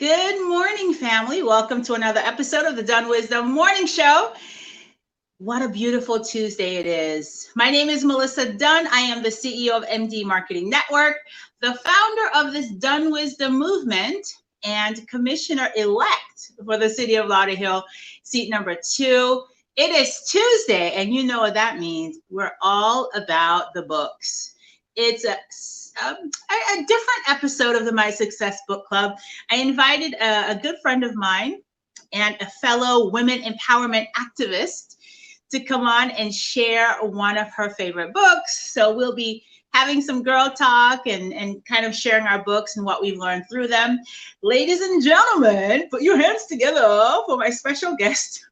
Good morning, family. Welcome to another episode of the DunnWisdom Morning Show. What a beautiful Tuesday it is. My name is Melissa Dunn. I am the CEO of MD Marketing Network, the founder of this DunnWisdom movement, and commissioner-elect for the city of Lauderhill, seat number 2. It is Tuesday, and you know what that means. We're all about the books. It's a different episode of the My Success Book Club. I invited a good friend of mine and a fellow women empowerment activist to come on and share one of her favorite books. So we'll be having some girl talk and kind of sharing our books and what we've learned through them. Ladies and gentlemen, put your hands together for my special guest.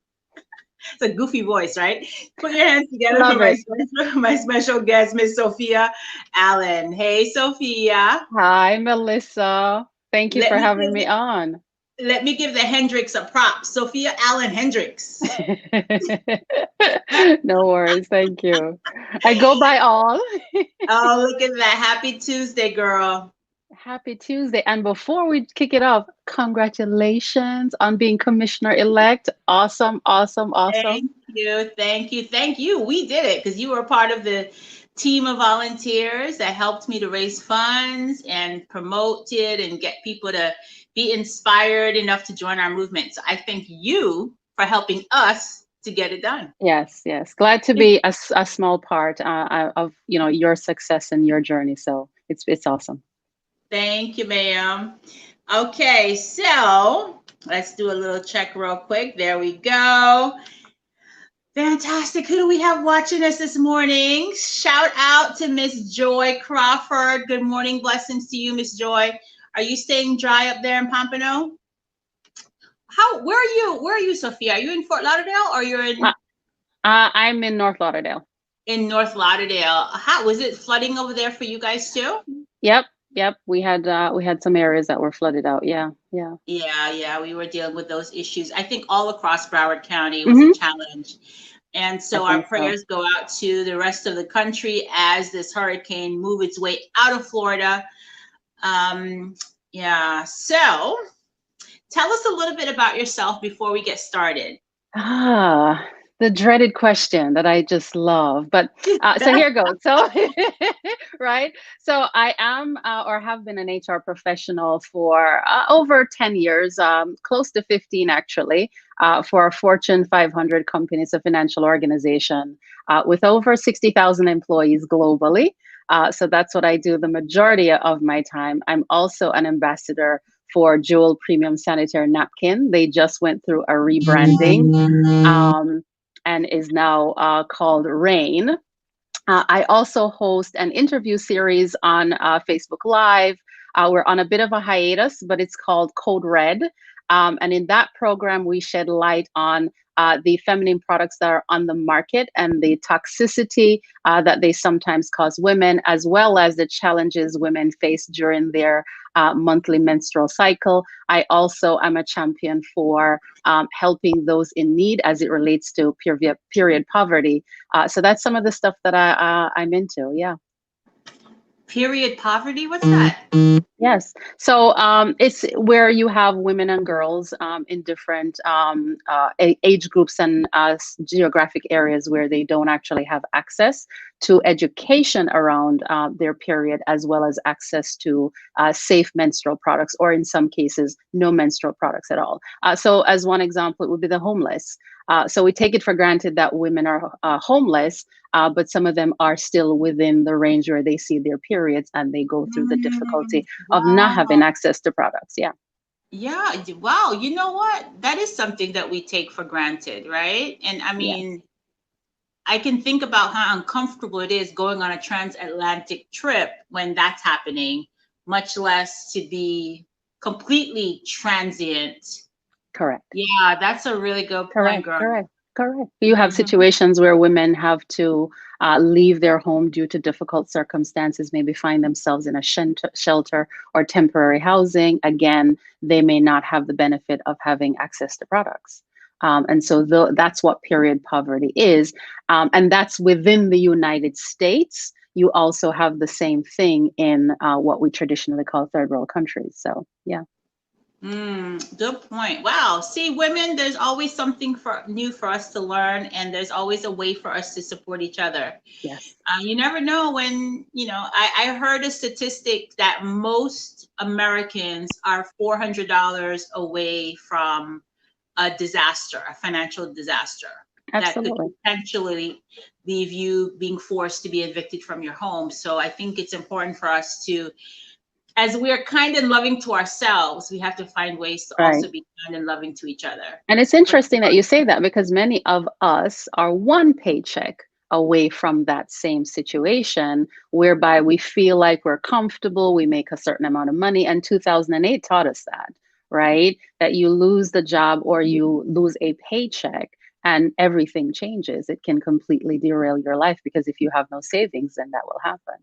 It's a goofy voice, right? Put your hands together for my special guest, Miss Sophia Allen. Hey, Sophia. Hi, Melissa. Thank you for having me on. Let me give the Hendricks a prop. Sophia Allen-Hendricks. No worries. Thank you. I go by all. Oh, look at that. Happy Tuesday, girl. Happy Tuesday. And before we kick it off, congratulations on being commissioner-elect. Awesome, awesome, awesome. Thank you. We did it because you were part of the team of volunteers that helped me to raise funds and promote it and get people to be inspired enough to join our movement. So I thank you for helping us to get it done. Yes. Glad to be a small part of your success and your journey. So it's awesome. Thank you, ma'am. Okay, so let's do a little check real quick. There we go. Fantastic. Who do we have watching us this morning? Shout out to Miss Joy Crawford. Good morning. Blessings to you, Miss Joy. Are you staying dry up there in Pompano? Where are you, Sophia? Are you in Fort Lauderdale or you're in? I'm in North Lauderdale. In North Lauderdale. How was it flooding over there for you guys too? Yep. We had some areas that were flooded out. Yeah. We were dealing with those issues. I think all across Broward County was a challenge. And so our prayers go out to the rest of the country as this hurricane moves its way out of Florida. So tell us a little bit about yourself before we get started. The dreaded question that I just love. But so here goes. So, right. So I am or have been an HR professional for over 10 years, close to 15 actually, for a Fortune 500 company. It's a financial organization with over 60,000 employees globally. So that's what I do the majority of my time. I'm also an ambassador for Jewel Premium Sanitary Napkin. They just went through a rebranding. And is now called Rain. I also host an interview series on Facebook Live. We're on a bit of a hiatus, but it's called Code Red. And in that program, we shed light on the feminine products that are on the market and the toxicity that they sometimes cause women, as well as the challenges women face during their monthly menstrual cycle. I also am a champion for helping those in need as it relates to period poverty. So that's some of the stuff that I'm into. Yeah. Period poverty? What's that? Yes. So it's where you have women and girls in different age groups and geographic areas where they don't actually have access to education around their period, as well as access to safe menstrual products, or in some cases, no menstrual products at all. So as one example, it would be the homeless. So we take it for granted that women are homeless, but some of them are still within the range where they see their periods and they go through the difficulty of not having access to products. Yeah. Wow. You know what? That is something that we take for granted, right? And I mean, I can think about how uncomfortable it is going on a transatlantic trip when that's happening, much less to be completely transient. Correct. Yeah, that's a really good point, girl. Correct. You have situations where women have to leave their home due to difficult circumstances, maybe find themselves in a shelter or temporary housing. Again, they may not have the benefit of having access to products. And so that's what period poverty is. And that's within the United States. You also have the same thing in what we traditionally call third world countries. So, yeah. Good point. Wow. See, women, there's always something new for us to learn, and there's always a way for us to support each other. Yes. You never know when, I heard a statistic that most Americans are $400 away from a disaster, a financial disaster that could Absolutely. potentially leave you being forced to be evicted from your home. So I think it's important for us to, as we're kind and loving to ourselves, we have to find ways to Right. also be kind and loving to each other. And it's interesting that you say that, because many of us are one paycheck away from that same situation, whereby we feel like we're comfortable, we make a certain amount of money. And 2008 taught us that, right? That you lose the job or you lose a paycheck and everything changes. It can completely derail your life, because if you have no savings, then that will happen.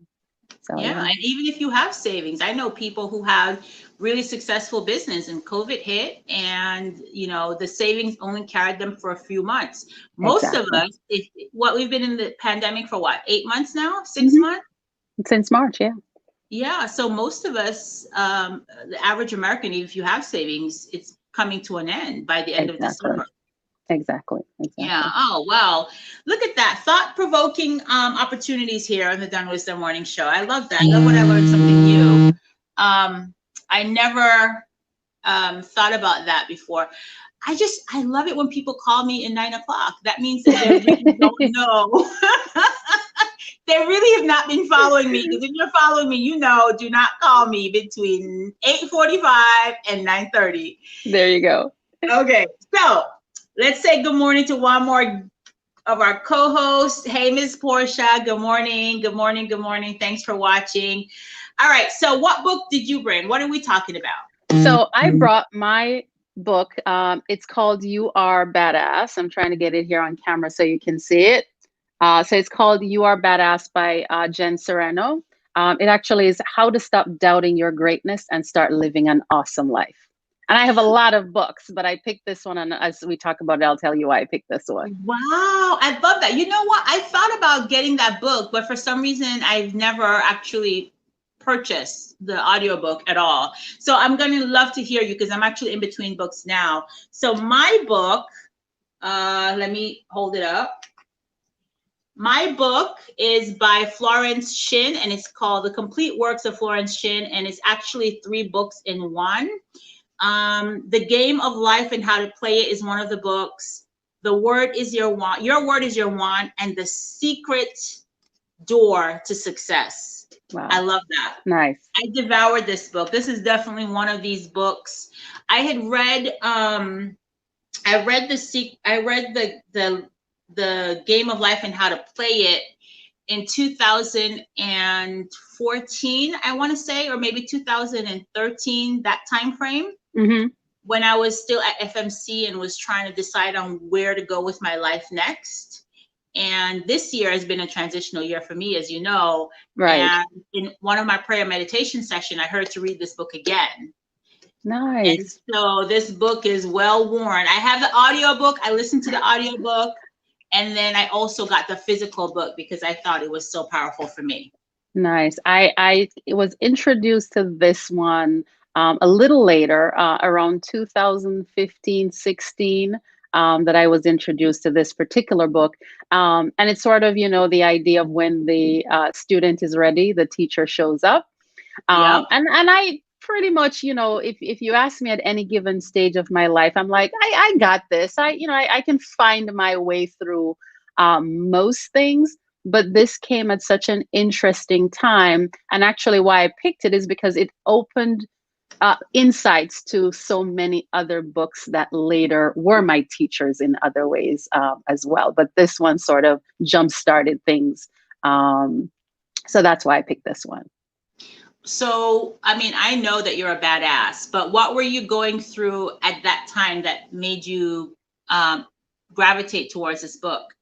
So, Yeah, yeah, and even if you have savings, I know people who had really successful business and COVID hit, and the savings only carried them for a few months. Most of exactly. us, if what we've been in the pandemic for what, 8 months now, six hmm months? Since March, yeah. Yeah, so most of us, the average American, even if you have savings, it's coming to an end by the end of Exactly. December. Exactly. Yeah. Exactly. Oh, wow. Look at that. Thought-provoking opportunities here on the Done Wisdom Morning Show. I love that. I love when I learn something new. I never thought about that before. I love it when people call me at 9 o'clock. That means that they really don't know. They really have not been following me, because if you're following me, do not call me between 8:45 and 9:30. There you go. Okay, so let's say good morning to one more of our co-hosts. Hey, Miss Portia, good morning, good morning, good morning. Thanks for watching. All right, so what book did you bring? What are we talking about? So I brought my book. It's called You Are Badass. I'm trying to get it here on camera so you can see it. So it's called You Are Badass by Jen Serrano. It actually is how to stop doubting your greatness and start living an awesome life. And I have a lot of books, but I picked this one. And as we talk about it, I'll tell you why I picked this one. Wow, I love that. You know what? I thought about getting that book, but for some reason, I've never actually purchased the audiobook at all. So I'm going to love to hear you, because I'm actually in between books now. So my book, let me hold it up. My book is by Florence Shin, and it's called The Complete Works of Florence Shin, and it's actually 3 books in one. The Game of Life and How to Play It is one of the books. The Word is Your Wand. Your Word is Your Wand, and The Secret Door to Success. Wow. I love that. Nice. I devoured this book. This is definitely one of these books. I had read. I read the Game of Life and How to Play It in 2014, I want to say, or maybe 2013, that time frame. Mm-hmm. When I was still at FMC and was trying to decide on where to go with my life next. And this year has been a transitional year for me, as you know. Right. And in one of my prayer meditation session, I heard to read this book again. Nice. And so this book is well worn. I have the audiobook. I listened to the audiobook. And then I also got the physical book because I thought it was so powerful for me. Nice. I was introduced to this one a little later, around 2015, 16, that I was introduced to this particular book. And it's sort of, the idea of when the student is ready, the teacher shows up. Yep. And I pretty much, if you ask me at any given stage of my life, I'm like, I got this. I can find my way through most things. But this came at such an interesting time. And actually why I picked it is because it opened insights to so many other books that later were my teachers in other ways as well. But this one sort of jump-started things. So that's why I picked this one. So, I mean, I know that you're a badass, but what were you going through at that time that made you gravitate towards this book?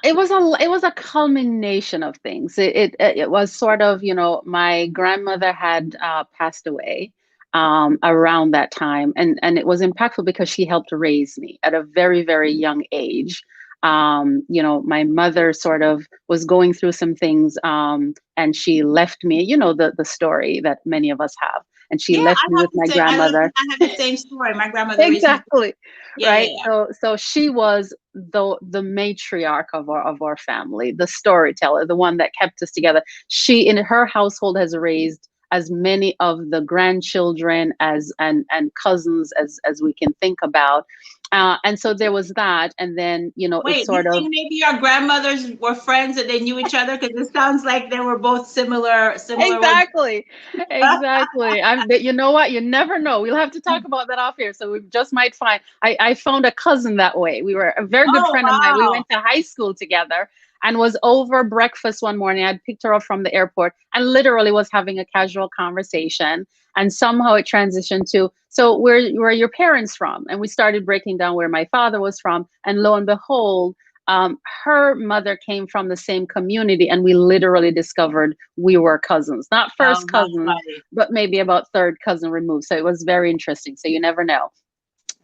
It was a culmination of things. It was sort of, my grandmother had passed away around that time, and it was impactful because she helped raise me at a very, very young age. My mother sort of was going through some things, and she left me, the story that many of us have. and she left me with my grandmother. I have the same story. My grandmother raised me. Exactly. Yeah, Right. yeah. So she was the matriarch of our family, the storyteller, the one that kept us together. She, in her household, has raised as many of the grandchildren as and cousins as we can think about. And so there was that. And then, Wait, it's sort you of. think maybe your grandmothers were friends and they knew each other? Because it sounds like they were both similar with. Exactly. Exactly. You know what? You never know. We'll have to talk about that off here. So we just might find, I found a cousin that way. We were a very good Oh, friend of mine. We went to high school together and was over breakfast one morning. I'd picked her up from the airport and literally was having a casual conversation. And somehow it transitioned to, so where are your parents from? And we started breaking down where my father was from. And lo and behold, her mother came from the same community, and we literally discovered we were cousins, not first cousin, but maybe about third cousin removed. So it was very interesting. So you never know.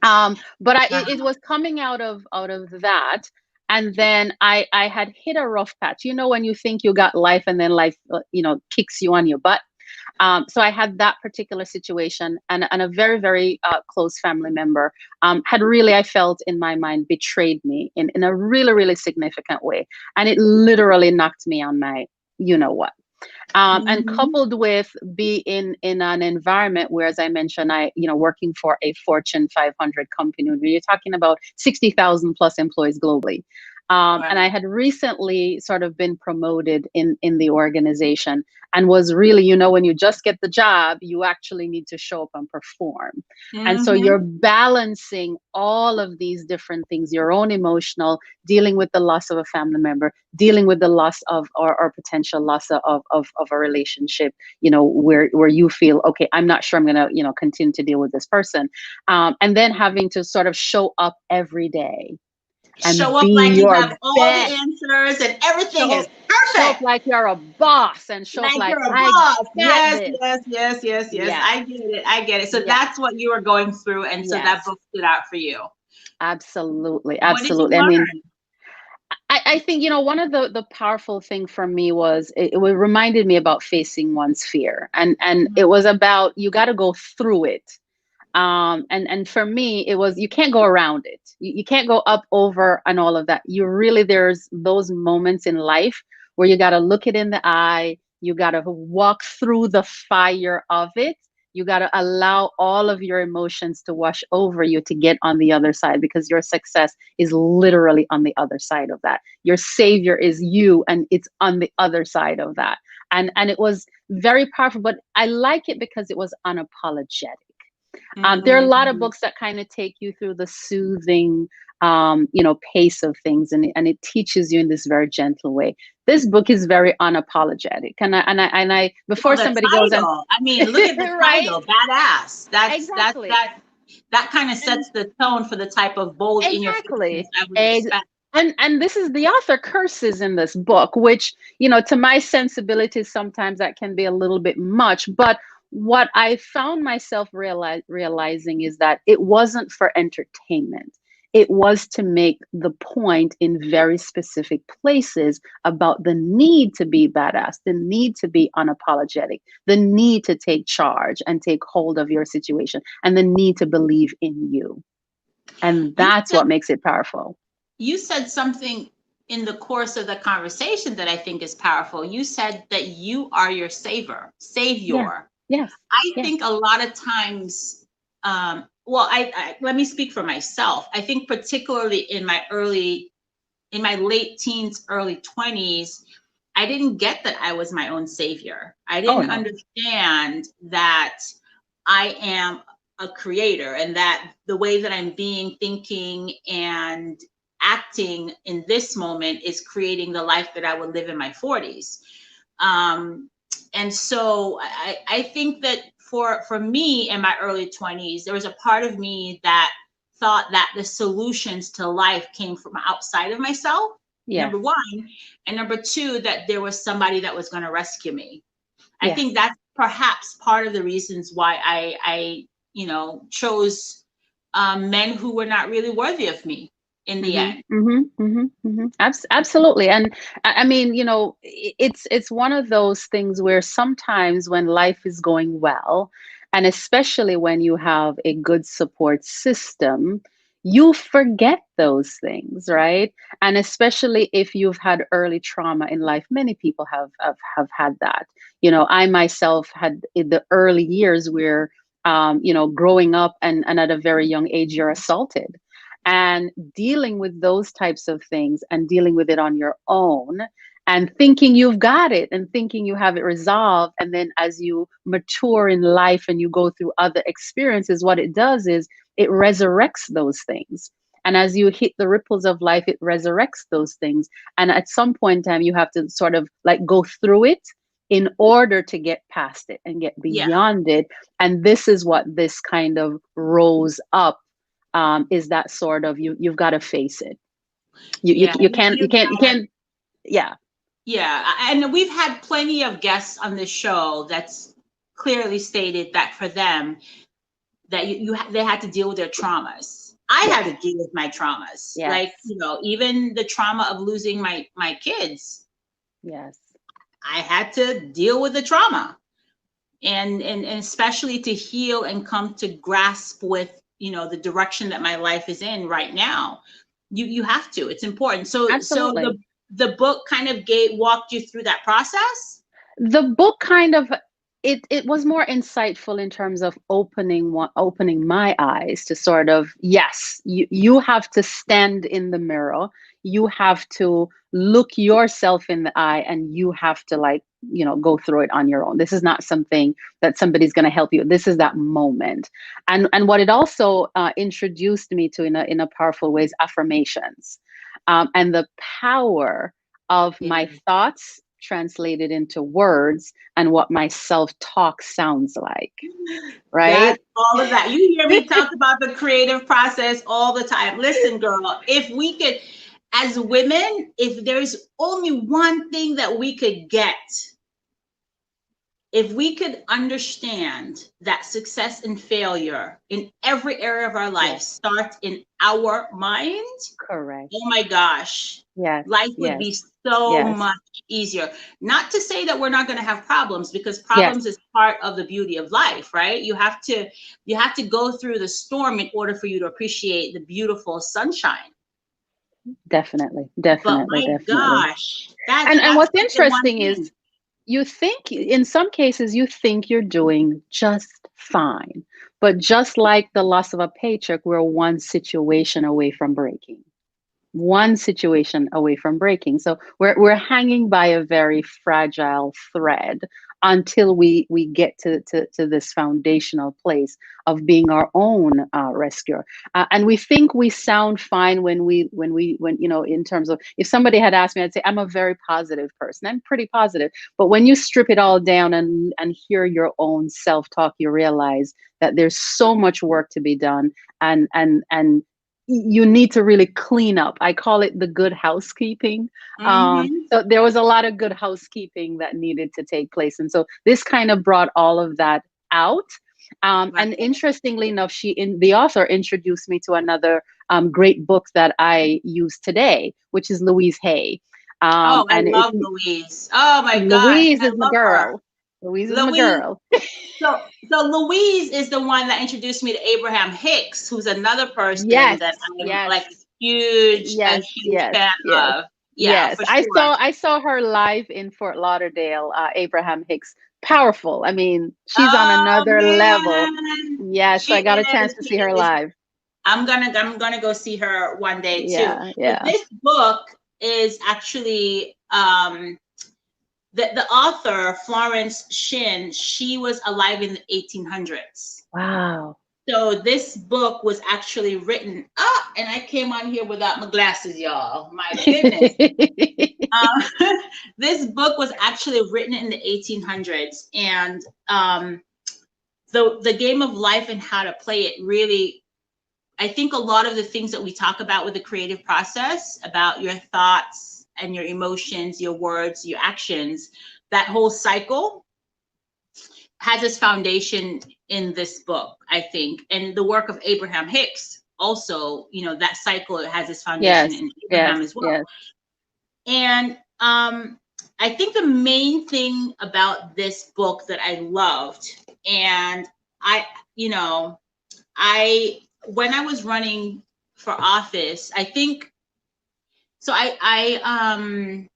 But it was coming out of that. And then I had hit a rough patch, when you think you got life and then life, kicks you on your butt. So I had that particular situation, and a very, very close family member had really, I felt in my mind, betrayed me in a really, really significant way. And it literally knocked me on my, what. And coupled with being in an environment where, as I mentioned, working for a Fortune 500 company, where you're talking about 60,000 plus employees globally. And I had recently sort of been promoted in the organization, and was really, when you just get the job, you actually need to show up and perform. And so you're balancing all of these different things, your own emotional, dealing with the loss of a family member, dealing with the loss of or potential loss of a relationship, where you feel, okay, I'm not sure I'm going to, continue to deal with this person. And then having to sort of show up every day. And show up like you have all the answers and everything is perfect. Show up like you're a boss, and show up like you're a boss. Yes. Yeah. I get it. So that's what you were going through, and so that book stood out for you. Absolutely. What did you learn? I think, one of the powerful thing for me was it reminded me about facing one's fear, and it was about, you got to go through it. And for me, it was, you can't go around it. You can't go up, over, and all of that. There's those moments in life where you got to look it in the eye. You got to walk through the fire of it. You got to allow all of your emotions to wash over you to get on the other side, because your success is literally on the other side of that. Your savior is you, and it's on the other side of that. And it was very powerful, but I like it because it was unapologetic. There are a lot of books that kind of take you through the soothing, pace of things, and it teaches you in this very gentle way. This book is very unapologetic, and I before somebody goes and, I mean, look at the title, badass. That's exactly. that kind of sets the tone for the type of bold in your face I would expect. And this is, the author curses in this book, which, to my sensibilities, sometimes that can be a little bit much, but what I found myself realizing is that it wasn't for entertainment. It was to make the point in very specific places about the need to be badass, the need to be unapologetic, the need to take charge and take hold of your situation, and the need to believe in you. And that's what makes it powerful. You said something in the course of the conversation that I think is powerful. You said that you are your savior. Yes. I think a lot of times, I let me speak for myself. I think particularly in my late teens, early 20s, I didn't get that I was my own savior. I didn't understand that I am a creator, and that the way that I'm thinking, and acting in this moment is creating the life that I would live in my 40s. And so I think that for me in my early 20s, there was a part of me that thought that the solutions to life came from outside of myself, number one. And number two, that there was somebody that was going to rescue me. I think that's perhaps part of the reasons why I chose men who were not really worthy of me in the end. Absolutely. And I mean, it's one of those things where sometimes when life is going well, And especially when you have a good support system, you forget those things, right? And especially if you've had early trauma in life, many people have had that. I myself had in the early years where, growing up and at a very young age, you're assaulted. And dealing with those types of things and dealing with it on your own and thinking you've got it and thinking you have it resolved. And then as you mature in life and you go through other experiences, what it does is it resurrects those things. And as you hit the ripples of life, it resurrects those things. And at some point in time, you have to sort of like go through it in order to get past it and get Yeah. beyond it. And this is what this kind of rose up, is that sort of you've got to face it. You can't. Yeah. Yeah, and we've had plenty of guests on this show that's clearly stated that for them that they had to deal with their traumas. I had to deal with my traumas. Yes. Like, even the trauma of losing my kids. Yes. I had to deal with the trauma. And especially to heal and come to grasp with, the direction that my life is in right now. You have to. It's important. So Absolutely. so the book kind of walked you through that process? The book kind of it was more insightful in terms of opening my eyes to sort of, yes, you have to stand in the mirror, you have to look yourself in the eye, and you have to go through it on your own. This is not something that somebody's going to help you. This is that moment. And what it also introduced me to in a powerful way is affirmations, and the power of my thoughts translated into words and what my self-talk sounds like, right? That's all of that. You hear me talk about the creative process all the time. Listen, girl, if we could, as women, if there's only one thing that we could get, if we could understand that success and failure in every area of our life starts in our mind. Correct. Oh my gosh. Yes. Life would be so much easier. Not to say that we're not going to have problems, because problems is part of the beauty of life, right? You have to go through the storm in order for you to appreciate the beautiful sunshine. Definitely. But my gosh. And what's interesting is you think in some cases you think you're doing just fine, but just like the loss of a paycheck, we're one situation away from breaking. So we're hanging by a very fragile thread until we get to this foundational place of being our own rescuer. And we think we sound fine when in terms of, if somebody had asked me, I'd say I'm a very positive person. I'm pretty positive. But when you strip it all down and hear your own self-talk, you realize that there's so much work to be done, and you need to really clean up. I call it the good housekeeping. So there was a lot of good housekeeping that needed to take place. And so this kind of brought all of that out. And interestingly enough, the author introduced me to another great book that I use today, which is Louise Hay. I love Louise. Oh my God. Louise is my girl. Louise is my girl. So Louise is the one that introduced me to Abraham Hicks, who's another person that I'm like a huge fan of. Yeah, for sure. I saw her live in Fort Lauderdale. Abraham Hicks, powerful. I mean, she's on another level. Yes, I got a chance to see her live. I'm gonna go see her one day too. Yeah. But this book is actually the author, Florence Shinn, she was alive in the 1800s. Wow. So this book was actually written, and I came on here without my glasses, y'all. My goodness. This book was actually written in the 1800s. And the game of life and how to play it really, I think a lot of the things that we talk about with the creative process, about your thoughts and your emotions, your words, your actions, that whole cycle has its foundation in this book, I think. And the work of Abraham Hicks also, that cycle has its foundation in Abraham as well. And I think the main thing about this book that I loved, and you know, when I was running for office, I think, so I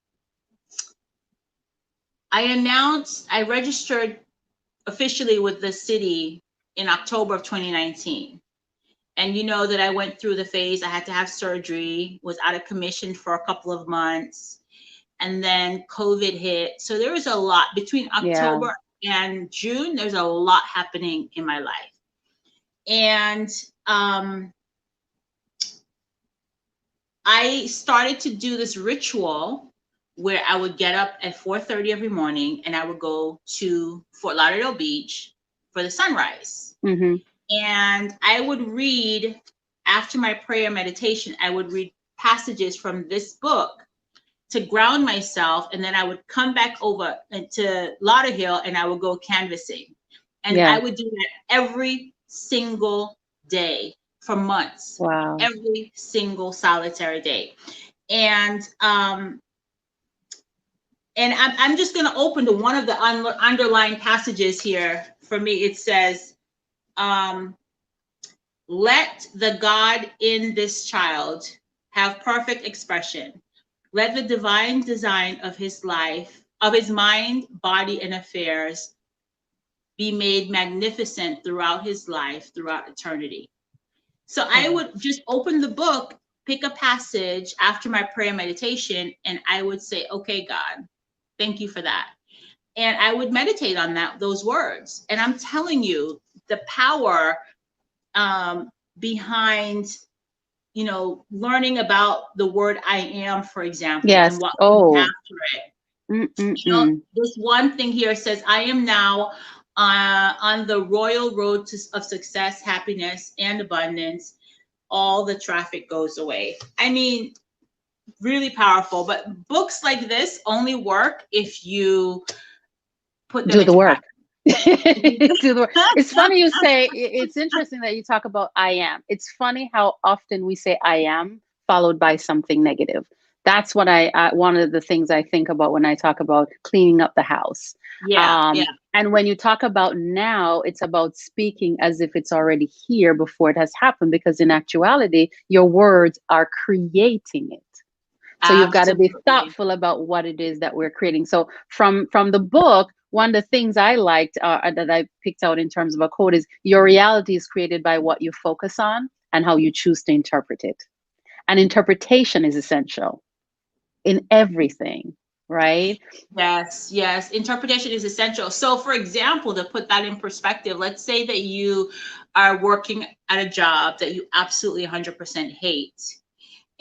registered officially with the city in October of 2019. And you know that I went through the phase, I had to have surgery, was out of commission for a couple of months, and then COVID hit. So there was a lot between October and June, there's a lot happening in my life. And I started to do this ritual where I would get up at 4:30 every morning and I would go to Fort Lauderdale Beach for the sunrise. Mm-hmm. And I would read, after my prayer meditation, I would read passages from this book to ground myself. And then I would come back over to Lauderdale and I would go canvassing. And I would do that every single day for months. Wow. Every single solitary day. And I'm just going to open to one of the underlying passages here. For me, it says, let the God in this child have perfect expression. Let the divine design of his life, of his mind, body, and affairs be made magnificent throughout his life, throughout eternity. So I would just open the book, pick a passage after my prayer meditation, and I would say, okay, God, thank you for that. And I would meditate on those words. And I'm telling you, the power behind, learning about the word I am, for example, and what comes after it. This one thing here says, I am now on the royal road of success, happiness, and abundance. All the traffic goes away. I mean, really powerful. But books like this only work if you put them do the work. It's funny you say, it's interesting that you talk about I am. It's funny how often we say I am followed by something negative. That's what one of the things I think about when I talk about cleaning up the house. And when you talk about now, it's about speaking as if it's already here before it has happened, because in actuality, your words are creating it. So you've got to be thoughtful about what it is that we're creating. So from the book, one of the things I liked that I picked out in terms of a quote is, your reality is created by what you focus on and how you choose to interpret it. And interpretation is essential in everything, right? Yes. Interpretation is essential. So for example, to put that in perspective, let's say that you are working at a job that you absolutely 100% hate.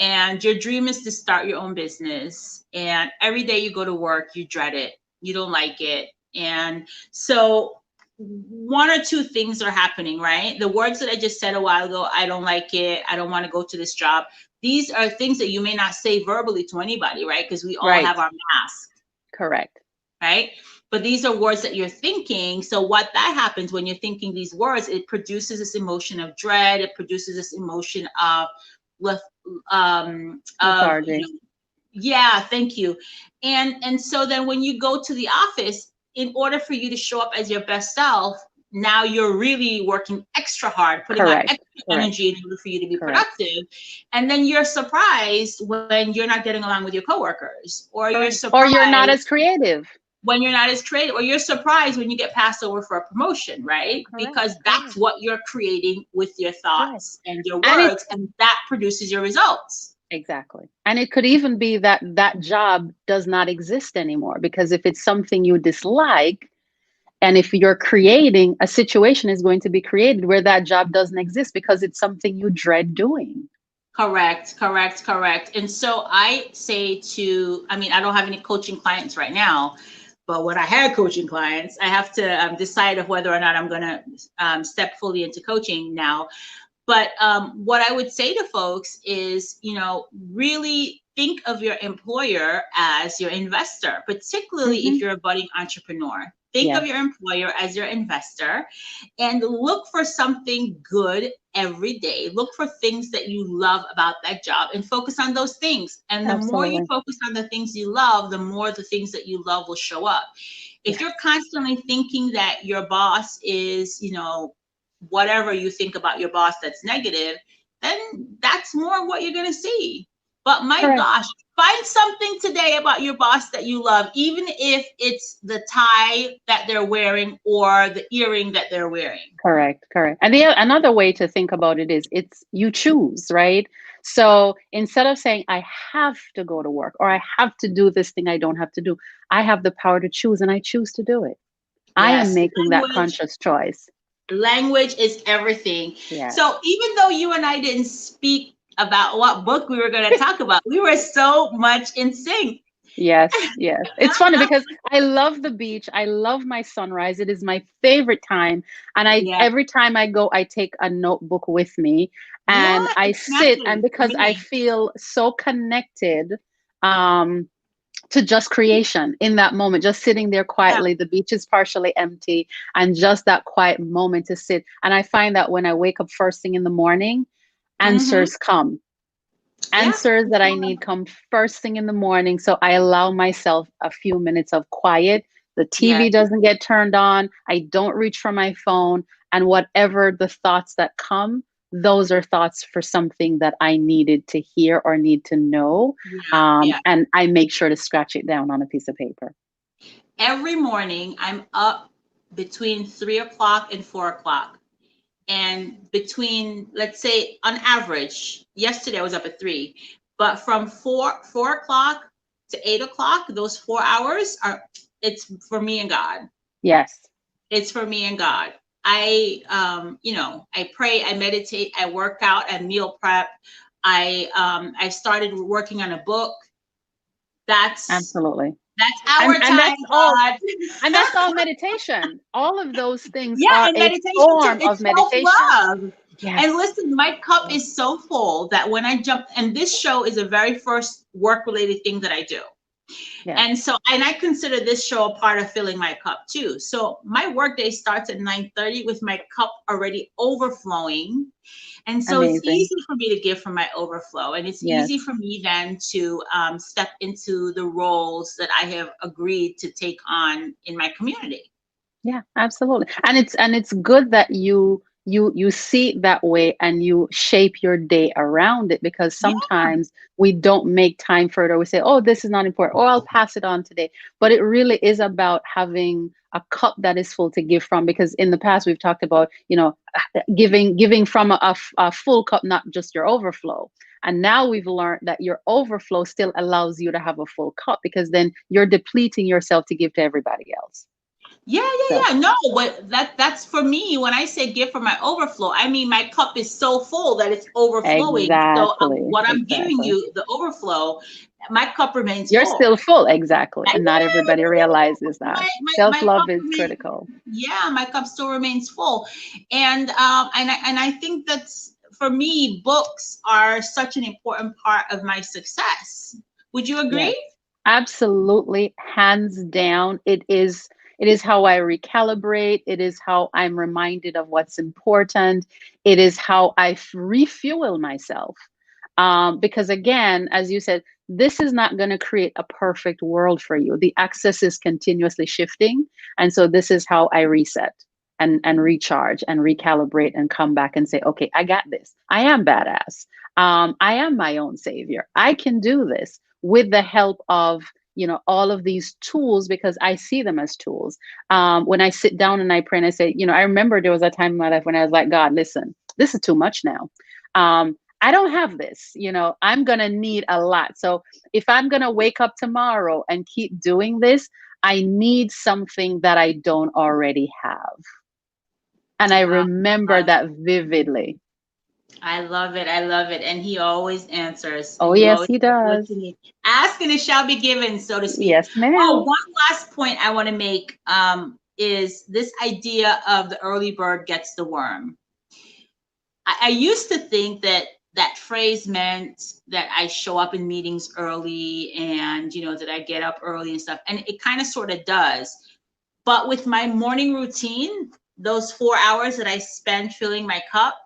And your dream is to start your own business. And every day you go to work, you dread it. You don't like it. And so one or two things are happening, right? The words that I just said a while ago, I don't like it, I don't want to go to this job. These are things that you may not say verbally to anybody, right? Because we all have our mask. Correct. Right? But these are words that you're thinking. So what that happens when you're thinking these words, it produces this emotion of dread. It produces this emotion of lethargy. Thank you. And so then when you go to the office, in order for you to show up as your best self, now you're really working extra hard, putting out extra energy in order for you to be productive. And then you're surprised when you're not getting along with your coworkers, or you're surprised, or you're not as creative. When you're not as creative, or you're surprised when you get passed over for a promotion, right? Because that's what you're creating with your thoughts and your words, and that produces your results. Exactly. And it could even be that that job does not exist anymore, because if it's something you dislike, and if you're creating, a situation is going to be created where that job doesn't exist because it's something you dread doing. Correct. And so I say I don't have any coaching clients right now, but when I had coaching clients, I have to decide of whether or not I'm going to step fully into coaching now. But what I would say to folks is, really think of your employer as your investor, particularly if you're a budding entrepreneur. Think of your employer as your investor, and look for something good every day. Look for things that you love about that job and focus on those things. And the more you focus on the things you love, the more the things that you love will show up. If you're constantly thinking that your boss is, you know, whatever you think about your boss that's negative, then that's more what you're going to see. But my Correct. gosh, find something today about your boss that you love, even if it's the tie that they're wearing or the earring that they're wearing. Correct, correct. And another way to think about it is it's you choose, right? So instead of saying, I have to go to work or I have to do this thing I don't have to do, I have the power to choose and I choose to do it. I am Yes, making that conscious choice. language is everything. Yeah. So even though you and I didn't speak about what book we were going to talk about, we were so much in sync. Yes, yes. It's funny because I love the beach. I love my sunrise. It is my favorite time. And every time I go, I take a notebook with me and I sit, and because I feel so connected to just creation in that moment, just sitting there quietly. The beach is partially empty and just that quiet moment to sit. And I find that when I wake up first thing in the morning, answers come. Answers that I need come first thing in the morning. So I allow myself a few minutes of quiet. The TV doesn't get turned on. I don't reach for my phone. And whatever the thoughts that come, those are thoughts for something that I needed to hear or need to know. And I make sure to scratch it down on a piece of paper. Every morning, I'm up between 3 o'clock and 4 o'clock. And between, let's say, on average, yesterday I was up at 3, but from 4 o'clock to 8 o'clock, those 4 hours it's for me and God. Yes. It's for me and God. I, you know, I pray, I meditate, I work out, I meal prep. I started working on a book. That's absolutely. That's our time, that's God. And that's all meditation. All of those things are and meditation a form of meditation. Self-love. Yes. And listen, my cup is so full that when I jump, and this show is the very first work-related thing that I do. And so, and I consider this show a part of filling my cup too. So my workday starts at 9:30 with my cup already overflowing. And so it's easy for me to give from my overflow. And it's easy for me then to step into the roles that I have agreed to take on in my community. Yeah, absolutely. And it's good that you see it that way and you shape your day around it, because sometimes we don't make time for it, or we say, oh, this is not important, or I'll pass it on today. But it really is about having a cup that is full to give from, because in the past we've talked about, you know, giving from a full cup, not just your overflow. And now we've learned that your overflow still allows you to have a full cup, because then you're depleting yourself to give to everybody else. No, but that's for me. When I say give from my overflow, I mean my cup is so full that it's overflowing. So what I'm giving you, the overflow, my cup remains full. You're still full, exactly. And not everybody realizes that. Self-love is critical. Yeah, my cup still remains full. And I think that's, for me, books are such an important part of my success. Would you agree? Yes, absolutely. Hands down. It is how I recalibrate. It is how I'm reminded of what's important. It is how I refuel myself. Because again, as you said, this is not going to create a perfect world for you. The access is continuously shifting. And so this is how I reset and recharge and recalibrate and come back and say, okay, I got this. I am badass. I am my own savior. I can do this with the help of, you know, all of these tools, because I see them as tools. When I sit down and I pray and I say, you know, I remember there was a time in my life when I was like, God, listen, this is too much now. I don't have this, you know, I'm going to need a lot. So if I'm going to wake up tomorrow and keep doing this, I need something that I don't already have. And I remember that vividly. I love it. I love it. And he always answers. Oh, yes, he does. Ask and it shall be given, so to speak. Yes, ma'am. Oh, one last point I want to make is this idea of the early bird gets the worm. I used to think that phrase meant that I show up in meetings early and, you know, that I get up early and stuff. And it kind of sort of does. But with my morning routine, those 4 hours that I spend filling my cup,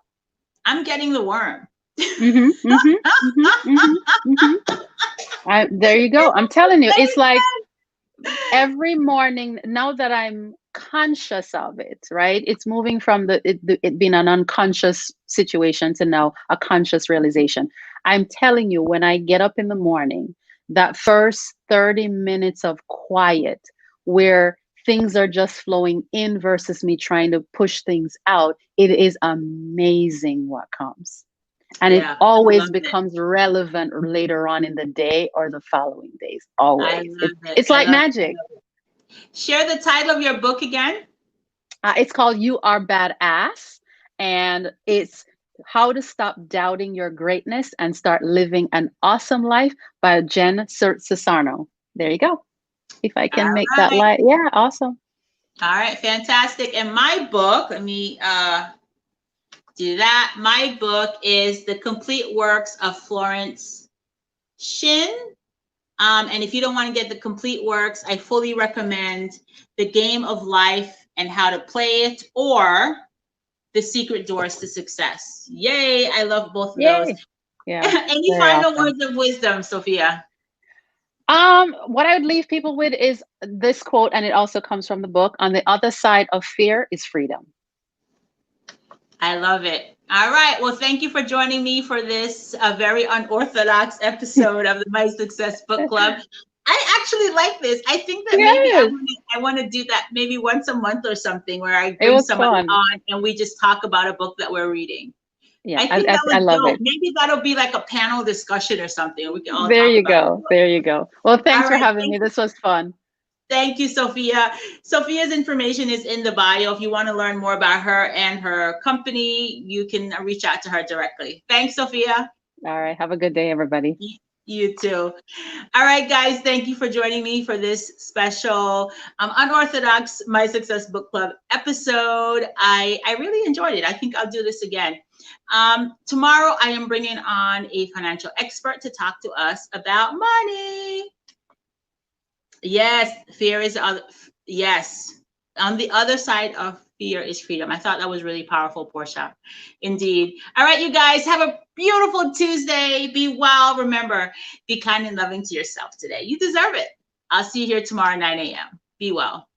I'm getting the worm. There you go. I'm telling you, it's like every morning, now that I'm conscious of it, right? It's moving from it being an unconscious situation to now a conscious realization. I'm telling you, when I get up in the morning, that first 30 minutes of quiet where things are just flowing in versus me trying to push things out, it is amazing what comes. And it Yeah, I always love it. becomes relevant later on in the day or the following days. I Always. love it. It's I like love magic. it. Share the title of your book again. It's called You Are Badass, and it's How to Stop Doubting Your Greatness and Start Living an Awesome Life by Jen Sassarno. There you go. If I can All make that right. light. Yeah, awesome. All right, fantastic. And my book, let me do that. My book is The Complete Works of Florence Shin. And if you don't want to get the complete works, I fully recommend The Game of Life and How to Play It, or The Secret Doors to Success. Yay, I love both of those. Yay. Yeah. Any Very final awesome. words of wisdom, Sophia? What I would leave people with is this quote, and it also comes from the book. On the other side of fear is freedom. I love it. All right. Well, thank you for joining me for this very unorthodox episode of the My Success Book Club. I actually like this. I think that maybe Yes, I want to do that maybe once a month or something, where I it bring was somebody fun. on and we just talk about a book that we're reading. Yeah, I think that I was love dope. it. Maybe that'll be like a panel discussion or something. We can all There talk you about it. go. There you go. Well, All thanks for right. having me. This was fun. Thank you, Sophia. Sophia's information is in the bio. If you want to learn more about her and her company, you can reach out to her directly. Thanks, Sophia. All right. Have a good day, everybody. You too. All right, guys. Thank you for joining me for this special unorthodox My Success Book Club episode. I really enjoyed it. I think I'll do this again. Tomorrow, I am bringing on a financial expert to talk to us about money. Yes, fear is yes. On the other side of fear is freedom. I thought that was really powerful, Portia. Indeed. All right, you guys, have a beautiful Tuesday. Be well. Remember, be kind and loving to yourself today. You deserve it. I'll see you here tomorrow, 9 a.m. Be well.